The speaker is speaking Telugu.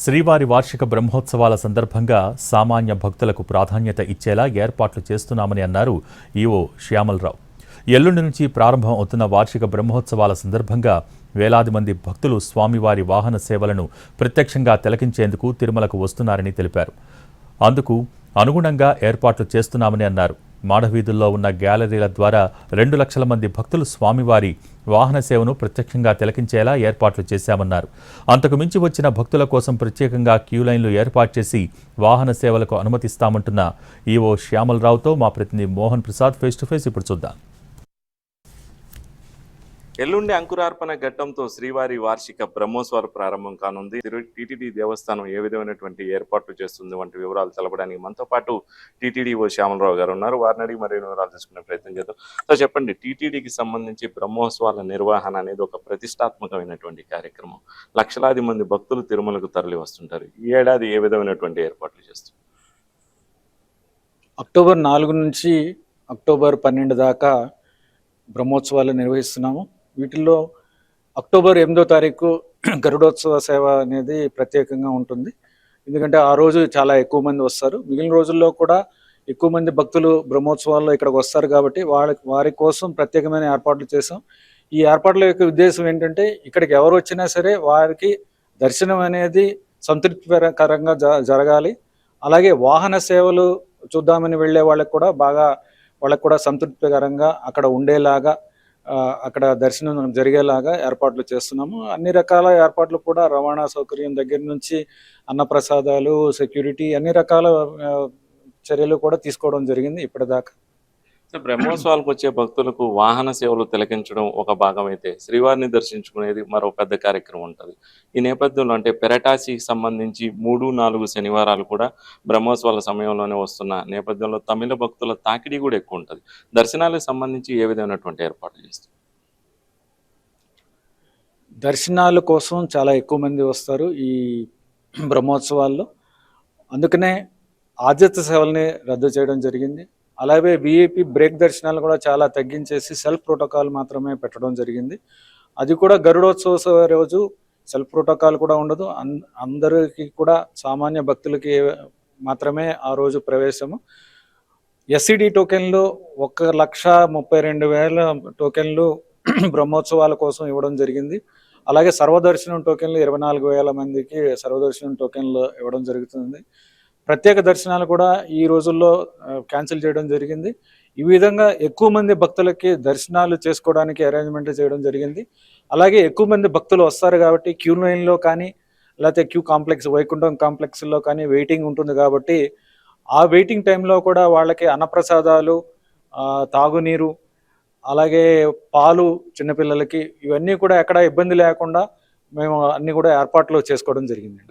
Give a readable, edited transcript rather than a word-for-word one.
శ్రీవారి వార్షిక బ్రహ్మోత్సవాల సందర్భంగా సామాన్య భక్తులకు ప్రాధాన్యత ఇచ్చేలా ఏర్పాట్లు చేస్తున్నామని అన్నారు ఈవో శ్యామలరావు. ఎల్లుండి నుంచి ప్రారంభం అవుతున్న వార్షిక బ్రహ్మోత్సవాల సందర్భంగా వేలాది మంది భక్తులు స్వామివారి వాహన సేవలను ప్రత్యక్షంగా తిలకించేందుకు తిరుమలకు వస్తున్నారని తెలిపారు. అందుకు అనుగుణంగా ఏర్పాట్లు చేస్తున్నామని అన్నారు. మాడవీధుల్లో ఉన్న గ్యాలరీల ద్వారా 2 లక్షల మంది భక్తులు స్వామివారి వాహన సేవను ప్రత్యక్షంగా తిలకించేలా ఏర్పాట్లు చేశామన్నారు. అంతకు మించి వచ్చిన భక్తుల కోసం ప్రత్యేకంగా క్యూలైన్లు ఏర్పాటు చేసి వాహన సేవలకు అనుమతిస్తామంటున్న ఈవో శ్యామలరావుతో మా ప్రతినిధి Mohan Prasad face to face ఇప్పుడు చూద్దాం. ఎల్లుండి అంకురార్పణ ఘట్టంతో శ్రీవారి వార్షిక బ్రహ్మోత్సవాలు ప్రారంభం కానుంది. టీటీడీ దేవస్థానం ఏ విధమైనటువంటి ఏర్పాట్లు చేస్తుంది వంటి వివరాలు తెలపడానికి మనతో పాటు టీటీడీఓ శ్యామలరావు గారు ఉన్నారు. వారిని అడిగి మరిన్ని వివరాలు తెలుసుకునే ప్రయత్నం చేద్దాం. సో చెప్పండి, టీటీడీకి సంబంధించి బ్రహ్మోత్సవాల నిర్వహణ అనేది ఒక ప్రతిష్టాత్మకమైనటువంటి కార్యక్రమం. లక్షలాది మంది భక్తులు తిరుమలకు తరలి వస్తుంటారు. ఈ ఏడాది ఏ విధమైనటువంటి ఏర్పాట్లు చేస్తారు? అక్టోబర్ 4 నుంచి అక్టోబర్ 12 దాకా బ్రహ్మోత్సవాలు నిర్వహిస్తున్నాము. వీటిల్లో అక్టోబర్ 8వ తారీఖు గరుడోత్సవ సేవ అనేది ప్రత్యేకంగా ఉంటుంది. ఎందుకంటే ఆ రోజు చాలా ఎక్కువ మంది వస్తారు. మిగిలిన రోజుల్లో కూడా ఎక్కువ మంది భక్తులు బ్రహ్మోత్సవాల్లో ఇక్కడికి వస్తారు కాబట్టి వారి కోసం ప్రత్యేకమైన ఏర్పాట్లు చేసాం. ఈ ఏర్పాట్ల యొక్క ఉద్దేశం ఏంటంటే, ఇక్కడికి ఎవరు వచ్చినా సరే వారికి దర్శనం అనేది సంతృప్తికరంగా జరగాలి. అలాగే వాహన సేవలు చూద్దామని వెళ్ళే వాళ్ళకి కూడా సంతృప్తికరంగా అక్కడ ఉండేలాగా, అక్కడ దర్శనం జరిగేలాగా ఏర్పాట్లు చేస్తున్నాము. అన్ని రకాల ఏర్పాట్లు కూడా రవాణా సౌకర్యం దగ్గర నుంచి అన్నప్రసాదాలు, సెక్యూరిటీ, అన్ని రకాల చర్యలు కూడా తీసుకోవడం జరిగింది ఇప్పటిదాకా. బ్రహ్మోత్సవాలకు వచ్చే భక్తులకు వాహన సేవలు తిలకించడం ఒక భాగం అయితే, శ్రీవారిని దర్శించుకునేది మరో పెద్ద కార్యక్రమం ఉంటుంది. ఈ నేపథ్యంలో అంటే పెరటాసికి సంబంధించి 3-4 శనివారాలు కూడా బ్రహ్మోత్సవాల సమయంలోనే వస్తున్న నేపథ్యంలో తమిళ భక్తుల తాకిడి కూడా ఎక్కువ ఉంటుంది. దర్శనాలకు సంబంధించి ఏ విధమైనటువంటి ఏర్పాట్లు చేస్తారు? దర్శనాల కోసం చాలా ఎక్కువ మంది వస్తారు ఈ బ్రహ్మోత్సవాల్లో. అందుకనే ఆద్యత సేవల్ని రద్దు చేయడం జరిగింది. అలాగే విఐపి బ్రేక్ దర్శనాలు కూడా చాలా తగ్గించేసి సెల్ఫ్ ప్రోటోకాల్ మాత్రమే పెట్టడం జరిగింది. అది కూడా గరుడోత్సవ రోజు సెల్ఫ్ ప్రోటోకాల్ కూడా ఉండదు. అందరికీ కూడా సామాన్య భక్తులకి మాత్రమే ఆ రోజు ప్రవేశము. ఎస్సిడి టోకెన్లు 1,32,000 టోకెన్లు బ్రహ్మోత్సవాల కోసం ఇవ్వడం జరిగింది. అలాగే సర్వదర్శనం టోకెన్లు 24,000 మందికి సర్వదర్శనం టోకెన్లు ఇవ్వడం జరుగుతుంది. ప్రత్యేక దర్శనాలు కూడా ఈ రోజుల్లో క్యాన్సిల్ చేయడం జరిగింది. ఈ విధంగా ఎక్కువ మంది భక్తులకి దర్శనాలు చేసుకోవడానికి అరేంజ్మెంట్ చేయడం జరిగింది. అలాగే ఎక్కువ మంది భక్తులు వస్తారు కాబట్టి క్యూ లైన్లో కానీ, లేకపోతే క్యూ కాంప్లెక్స్, వైకుంఠం కాంప్లెక్స్లో కానీ వెయిటింగ్ ఉంటుంది కాబట్టి ఆ వెయిటింగ్ టైంలో కూడా వాళ్ళకి అన్నప్రసాదాలు, తాగునీరు, అలాగే పాలు చిన్నపిల్లలకి, ఇవన్నీ కూడా ఎక్కడ ఇబ్బంది లేకుండా మేము అన్ని కూడా ఏర్పాట్లు చేసుకోవడం జరిగింది.